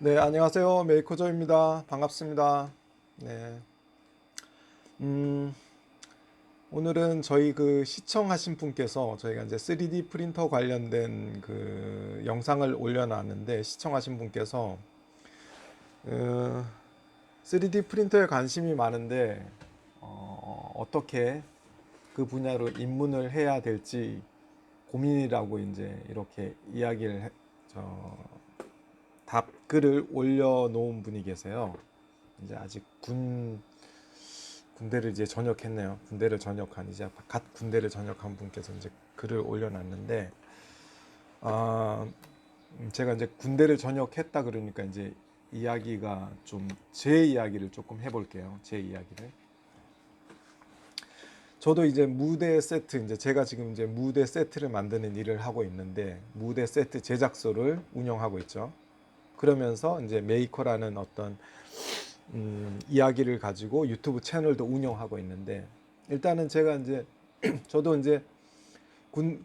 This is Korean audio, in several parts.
네, 안녕하세요. 메이커조입니다. 반갑습니다. 네. 음, 오늘은 저희 시청하신 분께서 저희가 이제 3D 프린터 관련된 영상을 올려놨는데 시청하신 분께서 어, 3D 프린터에 관심이 많은데 어떻게 그 분야로 입문을 해야 될지 고민이라고 이제 이렇게 저, 답글을 올려놓은 분이 계세요. 이제 아직 군대를 이제 전역했네요. 군대를 전역한 이제 갓 군대를 전역한 분께서 이제 글을 올려놨는데, 아, 제가 이제 군대를 전역했다 그러니까 이제 이야기가 좀 제 이야기를 조금 해볼게요. 제 이야기를. 저도 이제 무대 세트, 이제 제가 지금 이제 무대 세트를 만드는 일을 하고 있는데 무대 세트 제작소를 운영하고 있죠. 그러면서 이제 메이커라는 어떤 이야기를 가지고 유튜브 채널도 운영하고 있는데, 일단은 제가 이제 저도 이제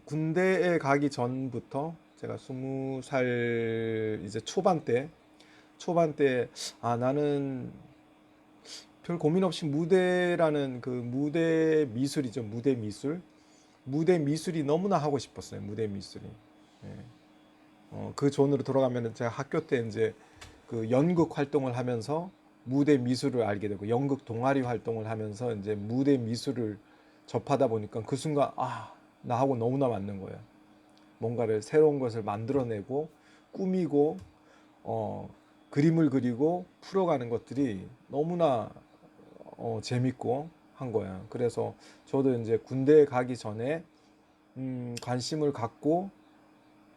군대에 가기 전부터 제가 20살 이제 초반 때 나는 별 고민 없이 무대라는 무대 미술이죠. 무대 미술이 너무나 하고 싶었어요. 무대 미술이. 예. 그 존으로 돌아가면 제가 학교 때 이제 연극 활동을 하면서 무대 미술을 알게 되고, 연극 동아리 활동을 하면서 이제 무대 미술을 접하다 보니까 그 순간 나하고 너무나 맞는 거예요. 뭔가를 새로운 것을 만들어내고 꾸미고 그림을 그리고 풀어가는 것들이 너무나 재밌고 한 거야. 그래서 저도 이제 군대에 가기 전에 관심을 갖고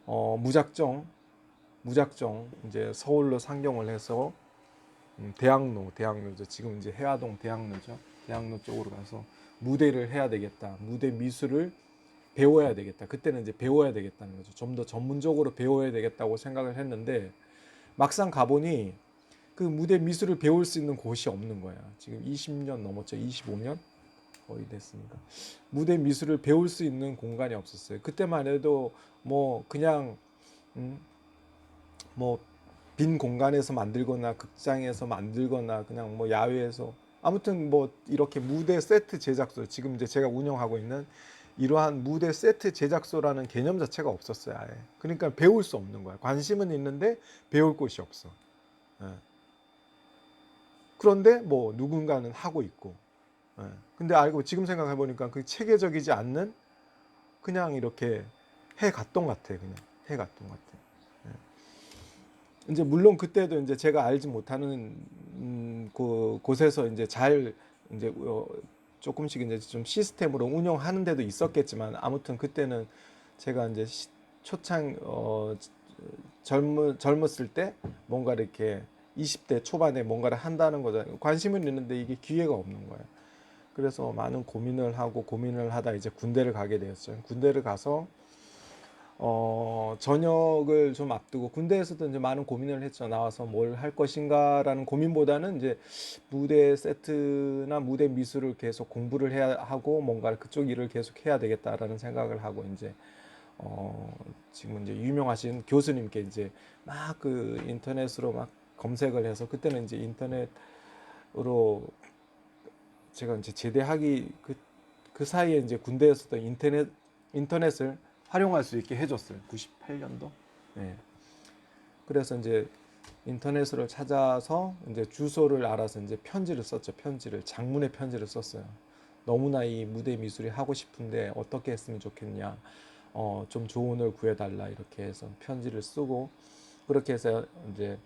무작정 이제 서울로 상경을 해서 대학로죠. 지금 이제 해화동 대학로죠. 대학로 쪽으로 가서 무대를 해야 되겠다. 무대 미술을 배워야 되겠다. 그때는 이제 배워야 되겠다는 거죠. 좀 더 전문적으로 배워야 되겠다고 생각을 했는데, 막상 가보니 그 무대 미술을 배울 수 있는 곳이 없는 거야. 지금 20년 넘었죠. 25년 거의 됐으니까. 무대 미술을 배울 수 있는 공간이 없었어요. 그때만 해도 뭐 그냥 음, 뭐 빈 공간에서 만들거나 극장에서 만들거나 그냥 뭐 야외에서, 아무튼 뭐 이렇게 무대 세트 제작소, 지금 이제 제가 운영하고 있는 이러한 무대 세트 제작소라는 개념 자체가 없었어요. 아예. 그러니까 배울 수 없는 거야. 관심은 있는데 배울 곳이 없어. 예. 그런데 뭐 누군가는 하고 있고. 예. 근데 알고 지금 생각해 보니까 그 체계적이지 않는, 그냥 이렇게 해갔던 같아. 그냥 해갔던 같아. 이제 물론 그때도 이제 제가 알지 못하는 그 곳에서 이제 잘 이제 조금씩 이제 좀 시스템으로 운영하는 데도 있었겠지만, 아무튼 그때는 제가 이제 초창 젊었을 때 뭔가 이렇게 20대 초반에 뭔가를 한다는 거죠. 관심은 있는데 이게 기회가 없는 거예요. 그래서 많은 고민을 하다 이제 군대를 가게 되었죠. 군대를 가서 전역을 좀 앞두고 군대에서도 이제 많은 고민을 했죠. 나와서 뭘 할 것인가라는 고민보다는 이제 무대 세트나 무대 미술을 계속 공부를 해야 하고 뭔가 그쪽 일을 계속 해야 되겠다라는 생각을 하고, 이제 지금 이제 유명하신 교수님께 이제 막 인터넷으로 막 검색을 해서, 그때는 이제 인터넷으로 제가 이제 제대하기 그 사이에 이제 군대에서도 인터넷을 활용할 수 있게 해줬어요. 98년도. 네. 그래서 이제 인터넷으로 찾아서 이제 주소를 알아서 이제 편지를 썼죠. 장문의 편지를 썼어요. 너무나 이 무대 미술이 하고 싶은데 어떻게 했으면 좋겠냐. 좀 조언을 구해달라. 이렇게 해서 편지를 쓰고, 그렇게 해서 이제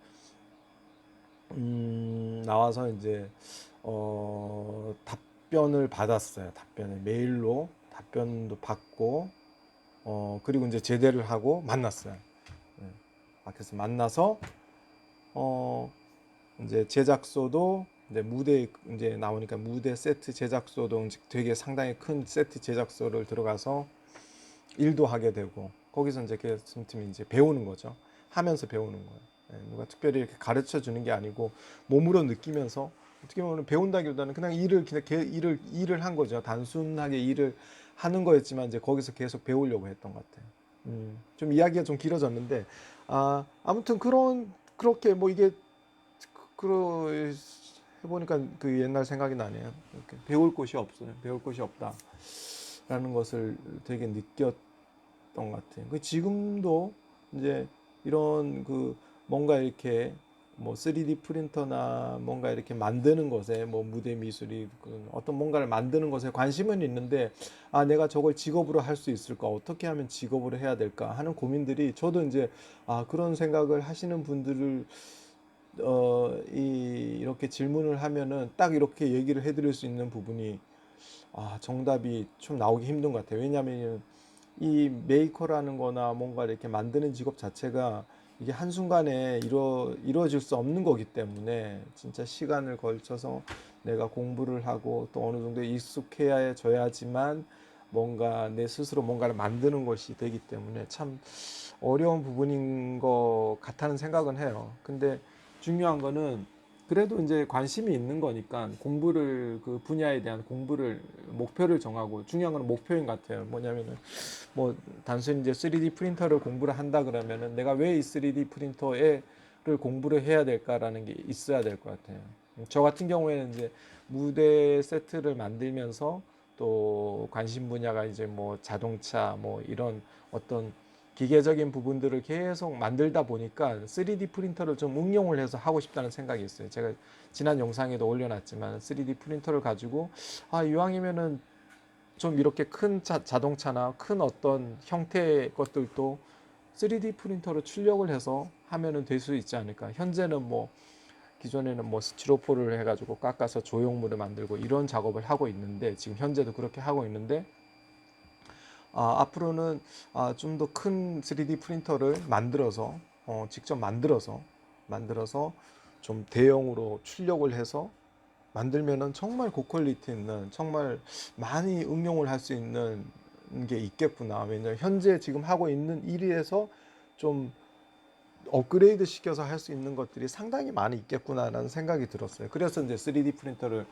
나와서 이제 답변을 받았어요. 메일로 답변도 받고, 그리고 이제 제대를 하고 만났어요. 네. 그래서 만나서 어, 이제 제작소도 이제 무대 이제 나오니까 무대 세트 제작소도 되게 상당히 큰 세트 제작소를 들어가서 일도 하게 되고, 거기서 이제 교수팀이 이제 배우는 거죠. 하면서 배우는 거예요. 네, 누가 특별히 이렇게 가르쳐 주는 게 아니고 몸으로 느끼면서, 어떻게 보면 배운다기보다는 그냥 일을 한 거죠. 단순하게 일을 하는 거였지만 이제 거기서 계속 배우려고 했던 것 같아요. 좀 이야기가 좀 길어졌는데, 아무튼 그렇게 뭐 이게 그러 해보니까 그 옛날 생각이 나네요. 이렇게 배울 곳이 없어요. 배울 곳이 없다라는 것을 되게 느꼈던 것 같아요. 그 지금도 이제 이런 그 뭔가 이렇게 뭐 3D 프린터나 뭔가 이렇게 만드는 것에 뭐 무대 미술이 어떤 뭔가를 만드는 것에 관심은 있는데 아 내가 저걸 직업으로 할 수 있을까 어떻게 하면 직업으로 해야 될까 하는 고민들이 저도 이제 아 그런 생각을 하시는 분들을 이렇게 질문을 하면은 딱 이렇게 얘기를 해드릴 수 있는 부분이 아, 정답이 좀 나오기 힘든 것 같아요. 왜냐하면 이 메이커라는 거나 뭔가 이렇게 만드는 직업 자체가 이게 한순간에 이루어질 수 없는 거기 때문에 진짜 시간을 걸쳐서 내가 공부를 하고 또 어느 정도 익숙해져야지만 뭔가 내 스스로 뭔가를 만드는 것이 되기 때문에 참 어려운 부분인 것 같다는 생각은 해요. 근데 중요한 거는 그래도 이제 관심이 있는 거니까 공부를 그 분야에 대한 공부를 목표를 정하고 중요한 건 목표인 것 같아요. 뭐냐면은 뭐 단순히 이제 3D 프린터를 공부를 한다 그러면은 내가 왜 이 3D 프린터를 공부를 해야 될까라는 게 있어야 될 것 같아요. 저 같은 경우에는 이제 무대 세트를 만들면서 또 관심 분야가 이제 뭐 자동차 뭐 이런 어떤 기계적인 부분들을 계속 만들다 보니까 3D 프린터를 좀 응용을 해서 하고 싶다는 생각이 있어요. 제가 지난 영상에도 올려놨지만 3D 프린터를 가지고 아 이왕이면은 좀 이렇게 큰 자동차나 큰 어떤 형태의 것들도 3D 프린터로 출력을 해서 하면은 될 수 있지 않을까. 현재는 뭐 기존에는 뭐 스티로포를 해가지고 깎아서 조형물을 만들고 이런 작업을 하고 있는데 지금 현재도 그렇게 하고 있는데 앞으로는 좀 더 큰 3D 프린터를 만들어서 직접 만들어서 좀 대형으로 출력을 해서 만들면은 정말 고퀄리티 있는 정말 많이 응용을 할 수 있는 게 있겠구나. 왜냐면 현재 지금 하고 있는 일에서 좀 업그레이드 시켜서 할 수 있는 것들이 상당히 많이 있겠구나라는 생각이 들었어요. 그래서 이제 3D 프린터를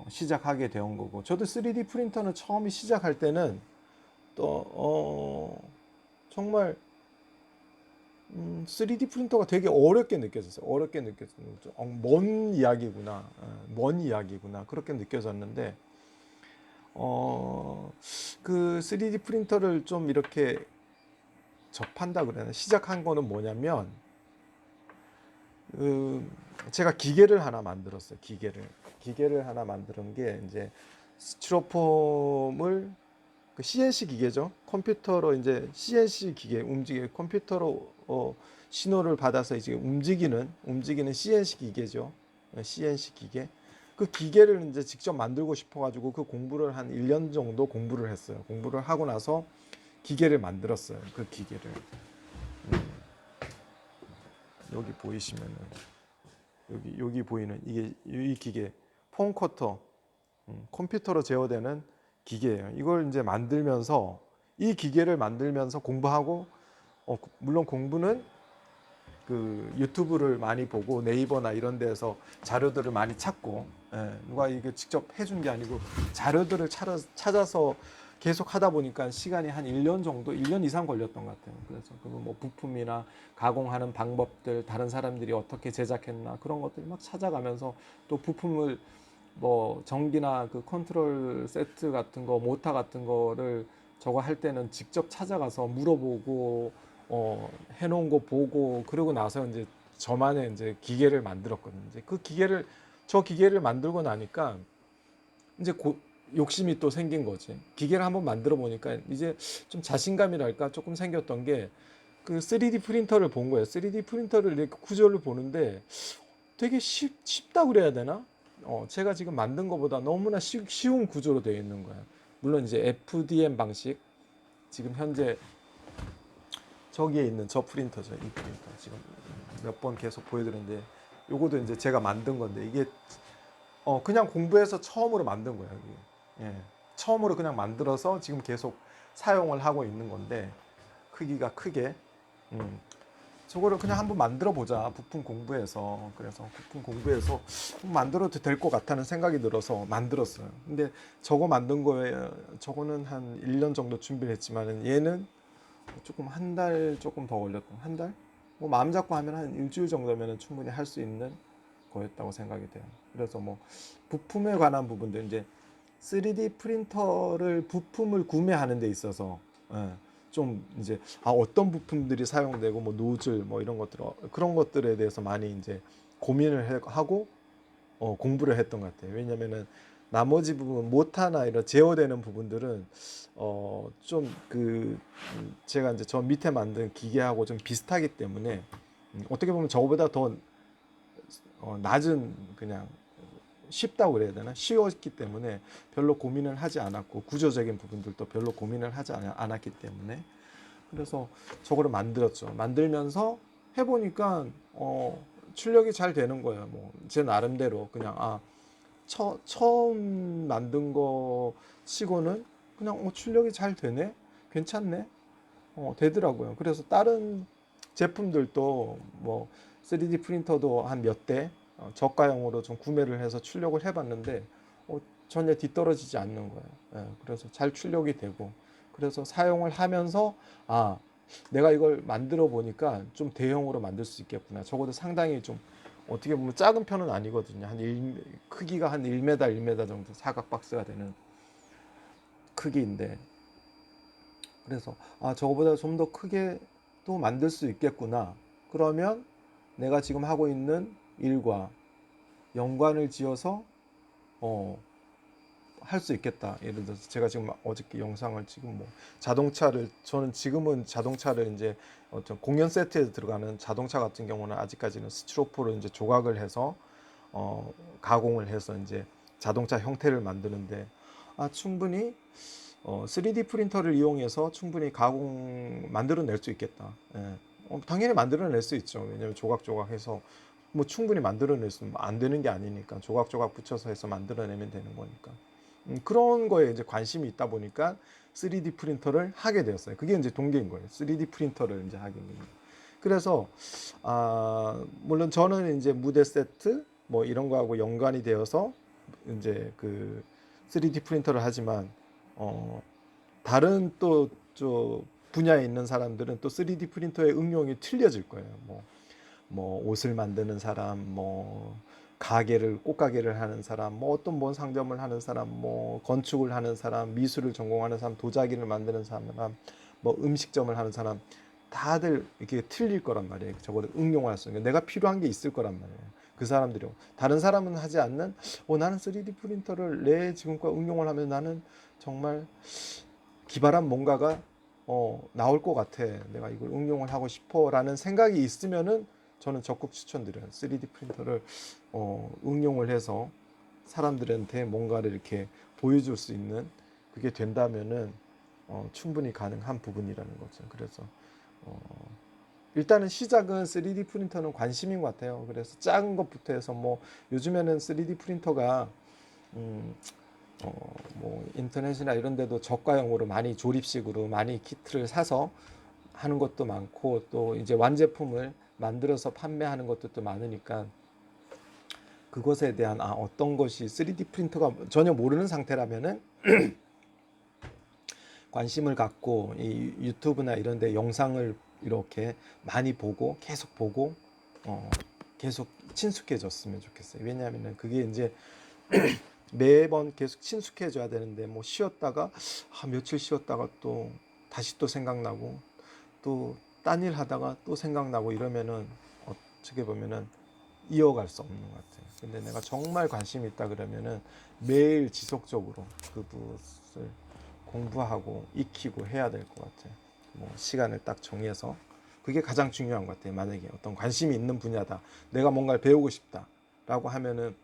시작하게 된 거고 저도 3D 프린터는 처음에 시작할 때는 또 정말 3D 프린터가 되게 어렵게 느껴졌어요. 어렵게 느껴졌어요. 먼 이야기구나. 먼 이야기구나. 그렇게 느껴졌는데 어, 그 3D 프린터를 좀 이렇게 접한다 그래나 시작한 거는 뭐냐면 그 제가 기계를 하나 만들었어요. 기계를 하나 만드는 게 이제 스티로폼을 그 CNC 기계죠. 컴퓨터로 이제 CNC 기계 컴퓨터로 신호를 받아서 이제 움직이는 CNC 기계죠. CNC 기계. 그 기계를 이제 직접 만들고 싶어 가지고 그 공부를 한 1년 정도 공부를 했어요. 공부를 하고 나서 기계를 만들었어요. 그 기계를. 여기 보이시면은 여기 보이는 이게 이 기계 폼 커터 컴퓨터로 제어되는 기계예요. 이걸 이제 만들면서 이 기계를 만들면서 공부하고 물론 공부는 그 유튜브를 많이 보고 네이버나 이런 데서 자료들을 많이 찾고 누가 이게 직접 해준 게 아니고 자료들을 찾아서 계속 하다 보니까 시간이 한 1년 정도, 1년 이상 걸렸던 것 같아요. 그래서 그거 뭐 부품이나 가공하는 방법들, 다른 사람들이 어떻게 제작했나 그런 것들 막 찾아가면서 또 부품을 뭐 전기나 그 컨트롤 세트 같은 거, 모터 같은 거를 저거 할 때는 직접 찾아가서 물어보고 해놓은 거 보고 그러고 나서 이제 저만의 이제 기계를 만들었거든요. 이제 저 기계를 만들고 나니까 이제 욕심이 또 생긴 거지. 기계를 한번 만들어 보니까 이제 좀 자신감이랄까 조금 생겼던 게 그 3D 프린터를 본 거예요. 3D 프린터를 이렇게 구조를 보는데 되게 쉽다 그래야 되나? 제가 지금 만든 것보다 너무나 쉬운 구조로 되어 있는 거예요. 물론 이제 FDM 방식, 지금 현재 저기에 있는 저 프린터죠. 이 프린터. 지금 몇 번 계속 보여드렸는데, 요거도 이제 제가 만든 건데, 이게, 그냥 공부해서 처음으로 만든 거예요. 이게. 예. 처음으로 그냥 만들어서 지금 계속 사용을 하고 있는 건데, 크기가 크게. 음. 저거를 그냥 한번 만들어 보자. 부품 공부해서. 그래서 부품 공부해서 만들어도 될 것 같다는 생각이 들어서 만들었어요. 근데 저거 만든 거에 저거는 한 1년 정도 준비를 했지만은 얘는 조금 한 달 조금 더 걸렸던 한 달? 뭐 마음 잡고 하면 한 일주일 정도면 충분히 할 수 있는 거였다고 생각이 돼요. 그래서 뭐 부품에 관한 부분들 이제 3D 프린터를 부품을 구매하는 데 있어서 예, 좀 이제 어떤 부품들이 사용되고 뭐 노즐 뭐 이런 것들 그런 것들에 대해서 많이 이제 고민을 하고 공부를 했던 것 같아요. 왜냐면은 나머지 부분 모타나 이런 제어되는 부분들은 좀 제가 이제 저 밑에 만든 기계하고 좀 비슷하기 때문에 어떻게 보면 저보다 더 낮은 그냥 쉽다고 그래야 되나 쉬웠기 때문에 별로 고민을 하지 않았고 구조적인 부분들도 별로 고민을 하지 않았기 때문에 그래서 저거를 만들었죠. 만들면서 해보니까 출력이 잘 되는 거예요. 뭐 제 나름대로 그냥 처음 만든 거 치고는 그냥 출력이 잘 되네, 괜찮네, 되더라고요. 그래서 다른 제품들도 뭐 3D 프린터도 한 몇 대 저가형으로 좀 구매를 해서 출력을 해봤는데 전혀 뒤떨어지지 않는 거예요. 예, 그래서 잘 출력이 되고 그래서 사용을 하면서 내가 이걸 만들어 보니까 좀 대형으로 만들 수 있겠구나. 적어도 상당히 좀 어떻게 보면 작은 편은 아니거든요. 크기가 한 1m, 1m 정도 사각 박스가 되는 크기인데 그래서 저거보다 좀 더 크게 또 만들 수 있겠구나. 그러면 내가 지금 하고 있는 일과 연관을 지어서 할 수 있겠다. 예를 들어서 제가 지금 어저께 영상을 지금 뭐 저는 지금은 자동차를 이제 어떤 공연 세트에 들어가는 자동차 같은 경우는 아직까지는 스티로폼으로 이제 조각을 해서 가공을 해서 이제 자동차 형태를 만드는데 충분히 3D 프린터를 이용해서 충분히 만들어낼 수 있겠다. 예. 당연히 만들어낼 수 있죠. 왜냐하면 조각조각해서 뭐 충분히 만들어낼 수 안 되는 게 아니니까 조각조각 붙여서 해서 만들어내면 되는 거니까. 그런 거에 이제 관심이 있다 보니까 3D 프린터를 하게 되었어요. 그게 이제 동기인 거예요. 3D 프린터를 이제 하게 된 거예요. 그래서 물론 저는 이제 무대 세트 뭐 이런 거하고 연관이 되어서 이제 3D 프린터를 하지만 다른 또 분야에 있는 사람들은 또 3D 프린터의 응용이 틀려질 거예요. 뭐 옷을 만드는 사람, 뭐 꽃가게를 하는 사람, 뭐 어떤 상점을 하는 사람, 뭐 건축을 하는 사람, 미술을 전공하는 사람, 도자기를 만드는 사람, 뭐 음식점을 하는 사람, 다들 이렇게 틀릴 거란 말이에요. 저거를 응용할 수 있는 내가 필요한 게 있을 거란 말이에요. 그 사람들이 다른 사람은 하지 않는 나는 3D 프린터를 내 지금과 응용을 하면 나는 정말 기발한 뭔가가 나올 것 같아. 내가 이걸 응용을 하고 싶어라는 생각이 있으면은 저는 적극 추천드려요. 3D 프린터를 응용을 해서 사람들한테 뭔가를 이렇게 보여줄 수 있는 그게 된다면은 충분히 가능한 부분이라는 거죠. 그래서 일단은 시작은 3D 프린터는 관심인 것 같아요. 그래서 작은 것부터 해서 뭐 요즘에는 3D 프린터가 음, 뭐 인터넷이나 이런 데도 저가형으로 많이 조립식으로 많이 키트를 사서 하는 것도 많고 또 이제 완제품을 만들어서 판매하는 것도 많으니까 그것에 대한 어떤 것이 3D 프린터가 전혀 모르는 상태라면은 관심을 갖고 이 유튜브나 이런 데 영상을 이렇게 많이 보고 계속 보고 계속 친숙해졌으면 좋겠어요. 왜냐하면 그게 이제 매번 계속 친숙해져야 되는데 뭐 쉬었다가 며칠 쉬었다가 또 다시 또 생각나고 또 딴 일 하다가 또 생각나고 이러면은 어떻게 보면은 이어갈 수 없는 것 같아요. 근데 내가 정말 관심이 있다 그러면은 매일 지속적으로 그것을 공부하고 익히고 해야 될 것 같아요. 뭐 시간을 딱 정해서 그게 가장 중요한 것 같아요. 만약에 어떤 관심이 있는 분야다, 내가 뭔가를 배우고 싶다라고 하면은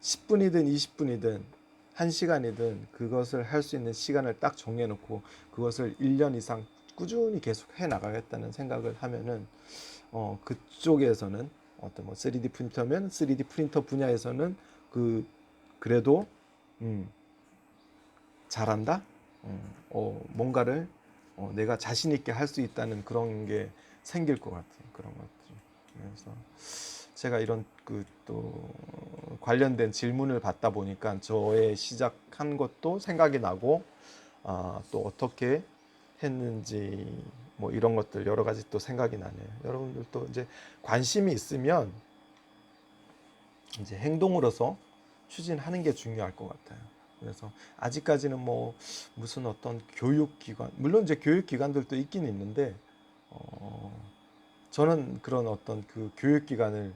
10분이든 20분이든 1시간이든 그것을 할 수 있는 시간을 딱 정해놓고 그것을 1년 이상 꾸준히 계속 해 나가겠다는 생각을 하면은 그쪽에서는 어떤 뭐 3D 프린터면 3D 프린터 분야에서는 그래도 잘한다. 뭔가를 내가 자신 있게 할 수 있다는 그런 게 생길 것 같아요. 그런 것들. 그래서 제가 이런 또 관련된 질문을 받다 보니까 저의 시작한 것도 생각이 나고 또 어떻게 했는지 뭐 이런 것들 여러 가지 또 생각이 나네요. 여러분들도 이제 관심이 있으면 이제 행동으로서 추진하는 게 중요할 것 같아요. 그래서 아직까지는 뭐 무슨 어떤 교육기관, 물론 이제 교육기관들도 있긴 있는데 저는 그런 어떤 그 교육기관을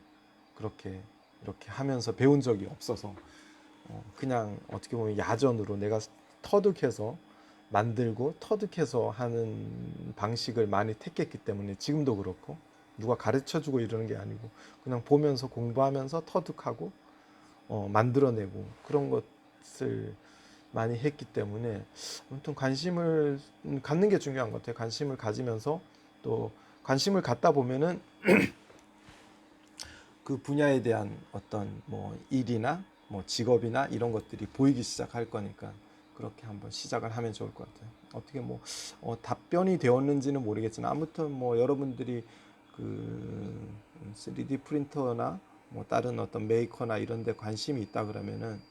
그렇게 이렇게 하면서 배운 적이 없어서 그냥 어떻게 보면 야전으로 내가 터득해서 만들고 터득해서 하는 방식을 많이 택했기 때문에 지금도 그렇고 누가 가르쳐주고 이러는 게 아니고 그냥 보면서 공부하면서 터득하고 만들어내고 그런 것을 많이 했기 때문에 아무튼 관심을 갖는 게 중요한 것 같아요. 관심을 가지면서 또 관심을 갖다 보면은 그 분야에 대한 어떤 뭐 일이나 뭐 직업이나 이런 것들이 보이기 시작할 거니까 그렇게 한번 시작을 하면 좋을 것 같아요. 어떻게 뭐 답변이 되었는지는 모르겠지만 아무튼 뭐 여러분들이 그 3D 프린터나 뭐 다른 어떤 메이커나 이런 데 관심이 있다 그러면은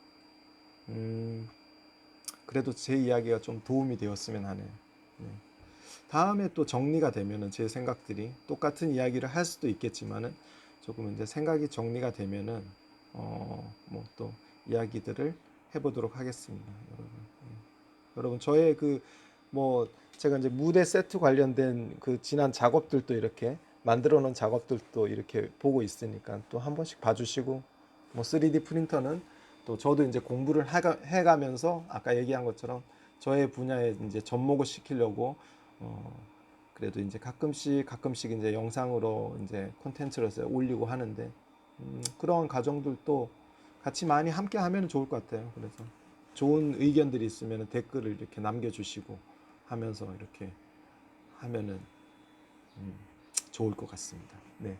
그래도 제 이야기가 좀 도움이 되었으면 하네요. 네. 다음에 또 정리가 되면은 제 생각들이 똑같은 이야기를 할 수도 있겠지만은 조금 이제 생각이 정리가 되면은 뭐 또 이야기들을 해보도록 하겠습니다, 여러분. 여러분 저의 그 뭐 제가 이제 무대 세트 관련된 그 지난 작업들도 이렇게 만들어 놓은 작업들도 이렇게 보고 있으니까 또 한 번씩 봐주시고 뭐 3D 프린터는 또 저도 이제 공부를 해가면서 아까 얘기한 것처럼 저의 분야에 이제 접목을 시키려고 그래도 이제 가끔씩 이제 영상으로 이제 콘텐츠로서 올리고 하는데 그런 과정들도 같이 많이 함께 하면 좋을 것 같아요. 그래서 좋은 의견들이 있으면 댓글을 이렇게 남겨주시고 하면서 이렇게 하면은 좋을 것 같습니다. 네,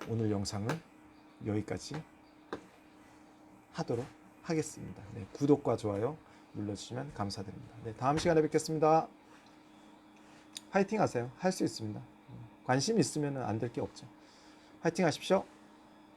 오늘 영상은 여기까지 하도록 하겠습니다. 네, 구독과 좋아요 눌러주시면 감사드립니다. 네, 다음 시간에 뵙겠습니다. 파이팅 하세요. 할 수 있습니다. 관심 있으면 안 될 게 없죠. 파이팅 하십시오.